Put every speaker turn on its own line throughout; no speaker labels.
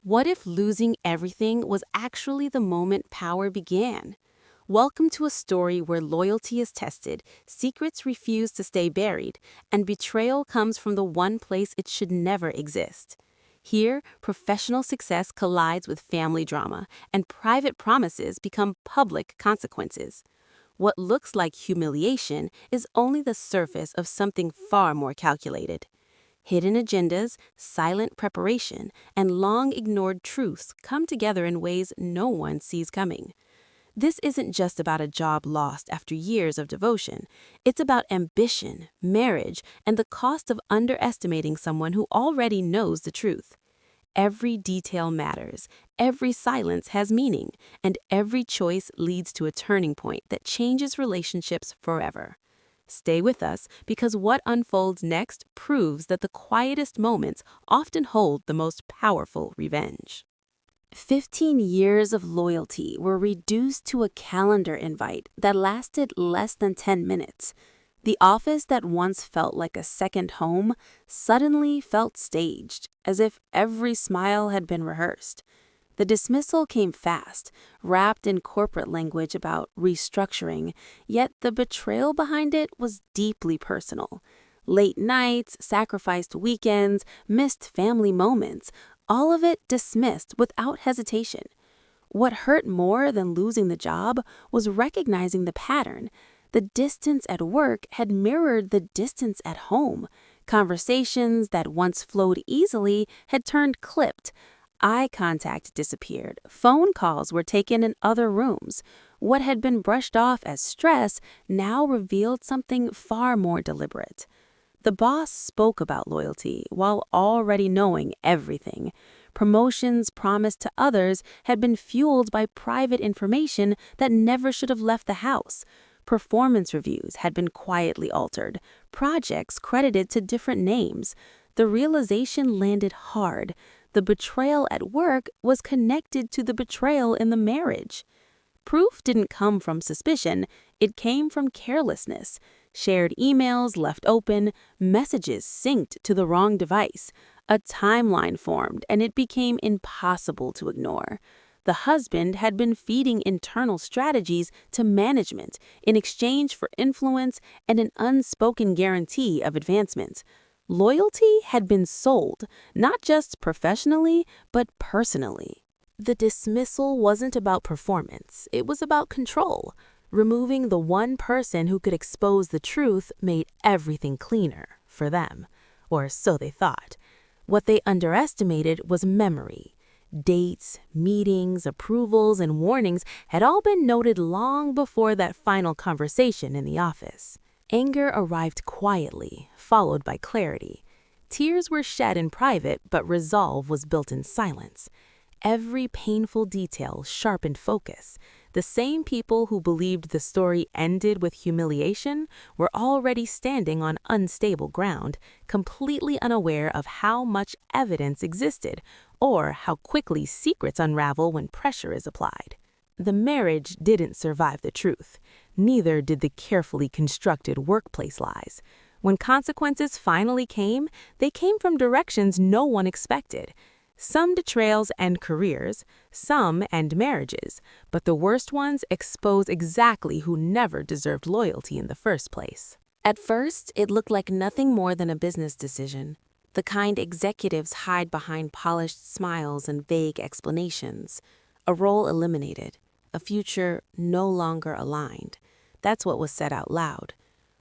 What if losing everything was actually the moment power began? Welcome to a story where loyalty is tested, secrets refuse to stay buried, and betrayal comes from the one place it should never exist. Here, professional success collides with family drama, and private promises become public consequences. What looks like humiliation is only the surface of something far more calculated. Hidden agendas, silent preparation, and long-ignored truths come together in ways no one sees coming. This isn't just about a job lost after years of devotion. It's about ambition, marriage, and the cost of underestimating someone who already knows the truth. Every detail matters, every silence has meaning, and every choice leads to a turning point that changes relationships forever. Stay with us because what unfolds next proves that the quietest moments often hold the most powerful revenge. 15 years of loyalty were reduced to a calendar invite that lasted less than 10 minutes. The office that once felt like a second home suddenly felt staged, as if every smile had been rehearsed. The dismissal came fast, wrapped in corporate language about restructuring, yet the betrayal behind it was deeply personal. Late nights, sacrificed weekends, missed family moments, all of it dismissed without hesitation. What hurt more than losing the job was recognizing the pattern. The distance at work had mirrored the distance at home. Conversations that once flowed easily had turned clipped. Eye contact disappeared. Phone calls were taken in other rooms. What had been brushed off as stress now revealed something far more deliberate. The boss spoke about loyalty while already knowing everything. Promotions promised to others had been fueled by private information that never should have left the house. Performance reviews had been quietly altered. Projects credited to different names. The realization landed hard. The betrayal at work was connected to the betrayal in the marriage. Proof didn't come from suspicion, it came from carelessness. Shared emails left open, messages synced to the wrong device. A timeline formed, and it became impossible to ignore. The husband had been feeding internal strategies to management in exchange for influence and an unspoken guarantee of advancement. Loyalty had been sold, not just professionally, but personally. The dismissal wasn't about performance, it was about control. Removing the one person who could expose the truth made everything cleaner for them, or so they thought. What they underestimated was memory. Dates, meetings, approvals, and warnings had all been noted long before that final conversation in the office. Anger arrived quietly, followed by clarity. Tears were shed in private, but resolve was built in silence. Every painful detail sharpened focus. The same people who believed the story ended with humiliation were already standing on unstable ground, completely unaware of how much evidence existed or how quickly secrets unravel when pressure is applied. The marriage didn't survive the truth. Neither did the carefully constructed workplace lies. When consequences finally came, they came from directions no one expected. Some betrayals end careers, some end marriages, but the worst ones expose exactly who never deserved loyalty in the first place. At first, it looked like nothing more than a business decision, the kind executives hide behind polished smiles and vague explanations. A role eliminated, a future no longer aligned. That's what was said out loud.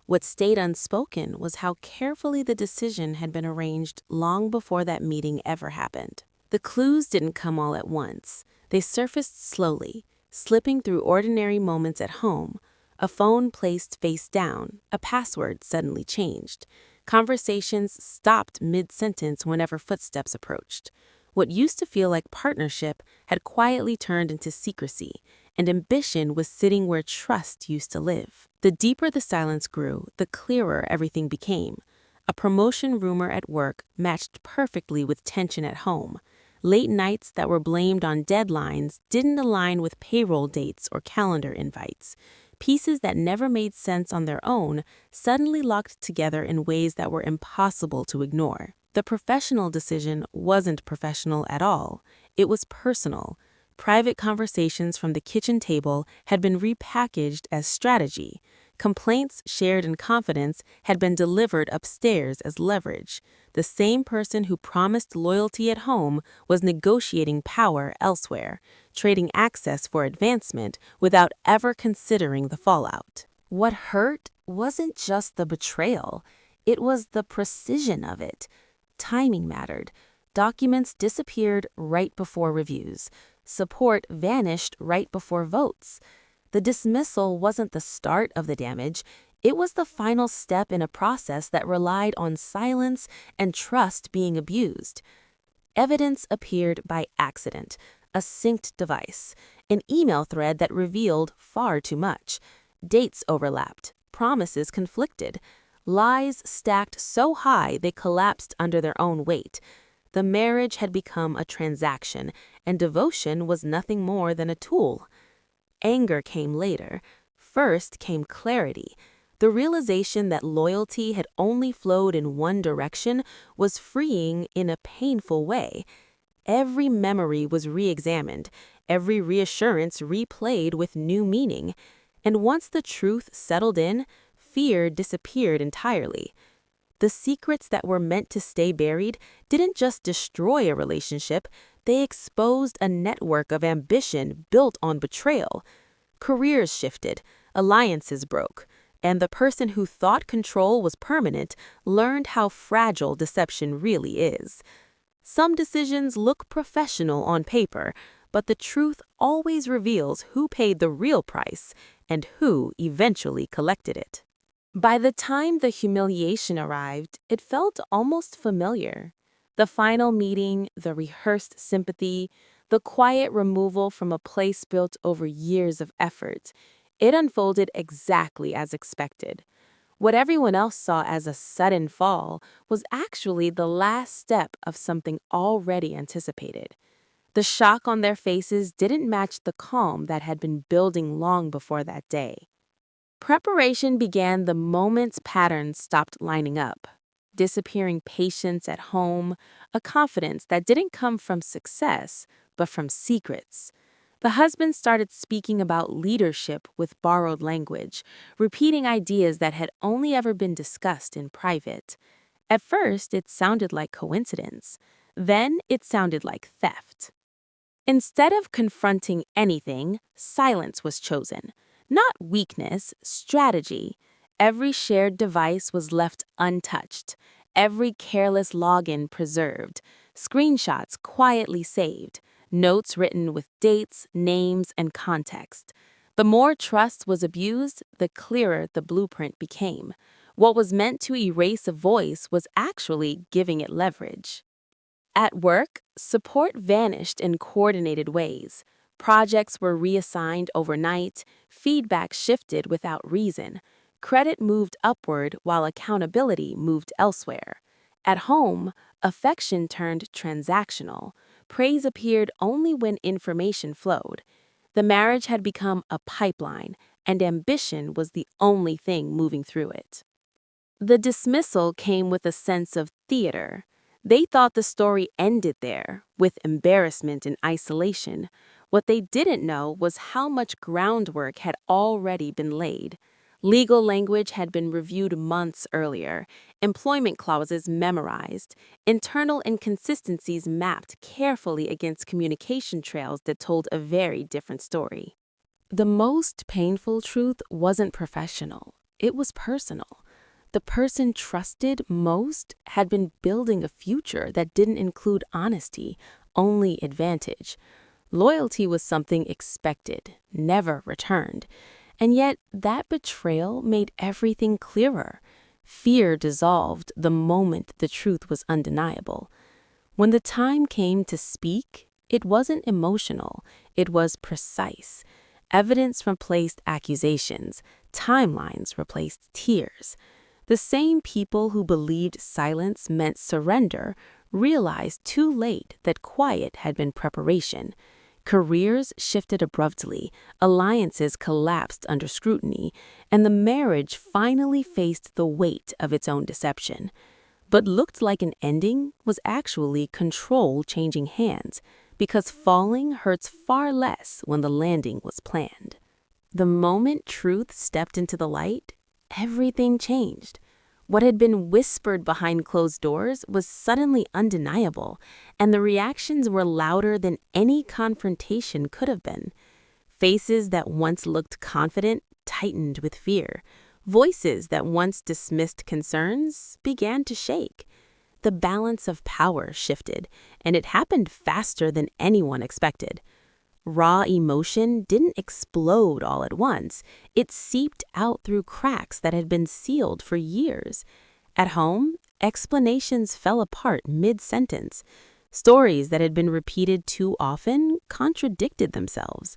What stayed unspoken was how carefully the decision had been arranged long before that meeting ever happened. The clues didn't come all at once. They surfaced slowly, slipping through ordinary moments at home. A phone placed face down, a password suddenly changed. Conversations stopped mid-sentence whenever footsteps approached. What used to feel like partnership had quietly turned into secrecy, and ambition was sitting where trust used to live. The deeper the silence grew, the clearer everything became. A promotion rumor at work matched perfectly with tension at home. Late nights that were blamed on deadlines didn't align with payroll dates or calendar invites. Pieces that never made sense on their own suddenly locked together in ways that were impossible to ignore. The professional decision wasn't professional at all. It was personal. Private conversations from the kitchen table had been repackaged as strategy. Complaints shared in confidence had been delivered upstairs as leverage. The same person who promised loyalty at home was negotiating power elsewhere, trading access for advancement without ever considering the fallout. What hurt wasn't just the betrayal, it was the precision of it. Timing mattered. Documents disappeared right before reviews. Support vanished right before votes. The dismissal wasn't the start of the damage, it was the final step in a process that relied on silence and trust being abused. Evidence appeared by accident, a synced device, an email thread that revealed far too much. Dates overlapped, promises conflicted, lies stacked so high they collapsed under their own weight. The marriage had become a transaction, and devotion was nothing more than a tool. Anger came later. First came clarity. The realization that loyalty had only flowed in one direction was freeing in a painful way. Every memory was re-examined, every reassurance replayed with new meaning. And once the truth settled in, fear disappeared entirely. The secrets that were meant to stay buried didn't just destroy a relationship, they exposed a network of ambition built on betrayal. Careers shifted, alliances broke, and the person who thought control was permanent learned how fragile deception really is. Some decisions look professional on paper, but the truth always reveals who paid the real price and who eventually collected it. By the time the humiliation arrived, it felt almost familiar. The final meeting, the rehearsed sympathy, the quiet removal from a place built over years of effort, it unfolded exactly as expected. What everyone else saw as a sudden fall was actually the last step of something already anticipated. The shock on their faces didn't match the calm that had been building long before that day. Preparation began the moment patterns stopped lining up. Disappearing patience at home, a confidence that didn't come from success, but from secrets. The husband started speaking about leadership with borrowed language, repeating ideas that had only ever been discussed in private. At first, it sounded like coincidence. Then, it sounded like theft. Instead of confronting anything, silence was chosen. Not weakness, strategy. Every shared device was left untouched. Every careless login preserved. Screenshots quietly saved. Notes written with dates, names, and context. The more trust was abused, the clearer the blueprint became. What was meant to erase a voice was actually giving it leverage. At work, support vanished in coordinated ways. Projects were reassigned overnight, feedback shifted without reason, credit moved upward while accountability moved elsewhere. At home, affection turned transactional. Praise appeared only when information flowed. The marriage had become a pipeline, and ambition was the only thing moving through it. The dismissal came with a sense of theater. They thought the story ended there, with embarrassment and isolation. What they didn't know was how much groundwork had already been laid. Legal language had been reviewed months earlier, employment clauses memorized, internal inconsistencies mapped carefully against communication trails that told a very different story. The most painful truth wasn't professional, it was personal. The person trusted most had been building a future that didn't include honesty, only advantage. Loyalty was something expected, never returned. And yet, that betrayal made everything clearer. Fear dissolved the moment the truth was undeniable. When the time came to speak, it wasn't emotional, it was precise. Evidence replaced accusations, timelines replaced tears. The same people who believed silence meant surrender realized too late that quiet had been preparation. Careers shifted abruptly, alliances collapsed under scrutiny, and the marriage finally faced the weight of its own deception. What looked like an ending was actually control changing hands. because falling hurts far less when the landing was planned. The moment truth stepped into the light, everything changed. What had been whispered behind closed doors was suddenly undeniable, and the reactions were louder than any confrontation could have been. Faces that once looked confident tightened with fear. Voices that once dismissed concerns began to shake. The balance of power shifted, and it happened faster than anyone expected. Raw emotion didn't explode all at once. It seeped out through cracks that had been sealed for years. At home, explanations fell apart mid-sentence. Stories that had been repeated too often contradicted themselves.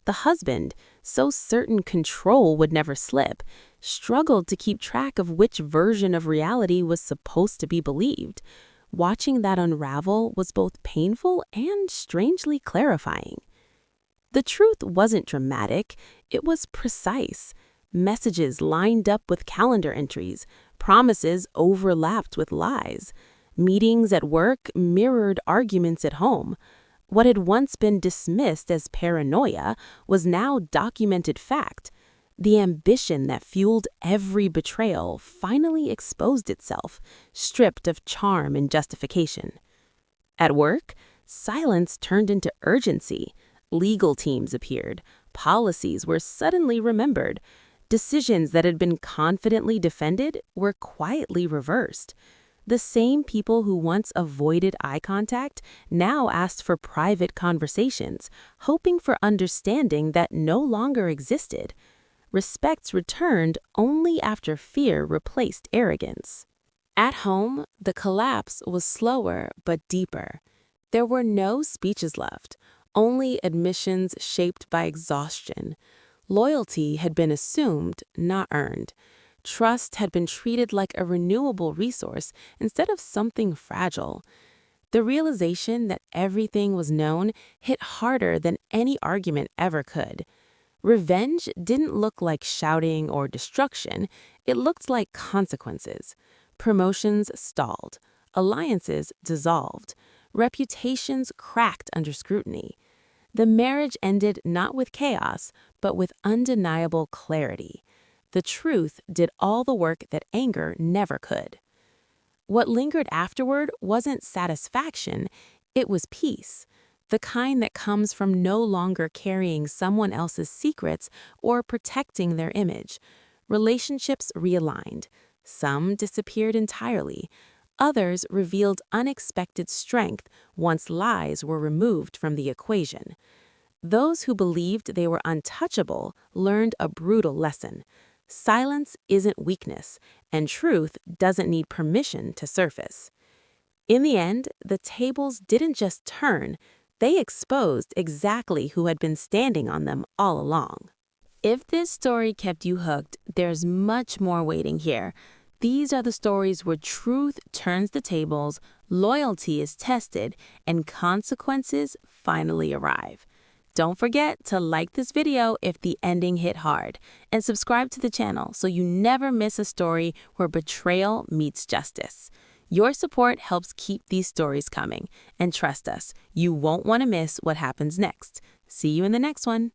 The husband, so certain control would never slip, struggled to keep track of which version of reality was supposed to be believed. Watching that unravel was both painful and strangely clarifying. The truth wasn't dramatic, it was precise. Messages lined up with calendar entries, promises overlapped with lies. Meetings at work mirrored arguments at home. What had once been dismissed as paranoia was now documented fact. The ambition that fueled every betrayal finally exposed itself, stripped of charm and justification. At work, silence turned into urgency. Legal teams appeared. Policies were suddenly remembered. Decisions that had been confidently defended were quietly reversed. The same people who once avoided eye contact now asked for private conversations, hoping for understanding that no longer existed. Respect returned only after fear replaced arrogance. At home, the collapse was slower but deeper. There were no speeches left. Only admissions shaped by exhaustion. Loyalty had been assumed, not earned. Trust had been treated like a renewable resource instead of something fragile. The realization that everything was known hit harder than any argument ever could. Revenge didn't look like shouting or destruction, it looked like consequences. Promotions stalled. Alliances dissolved. Reputations cracked under scrutiny. The marriage ended not with chaos, but with undeniable clarity. The truth did all the work that anger never could. What lingered afterward wasn't satisfaction, it was peace, the kind that comes from no longer carrying someone else's secrets or protecting their image. Relationships realigned. Some disappeared entirely. Others revealed unexpected strength once lies were removed from the equation. Those who believed they were untouchable learned a brutal lesson. Silence isn't weakness, and truth doesn't need permission to surface. In the end, the tables didn't just turn, they exposed exactly who had been standing on them all along. If this story kept you hooked, there's much more waiting here. These are the stories where truth turns the tables, loyalty is tested, and consequences finally arrive. Don't forget to like this video if the ending hit hard, and subscribe to the channel so you never miss a story where betrayal meets justice. Your support helps keep these stories coming, and trust us, you won't want to miss what happens next. See you in the next one.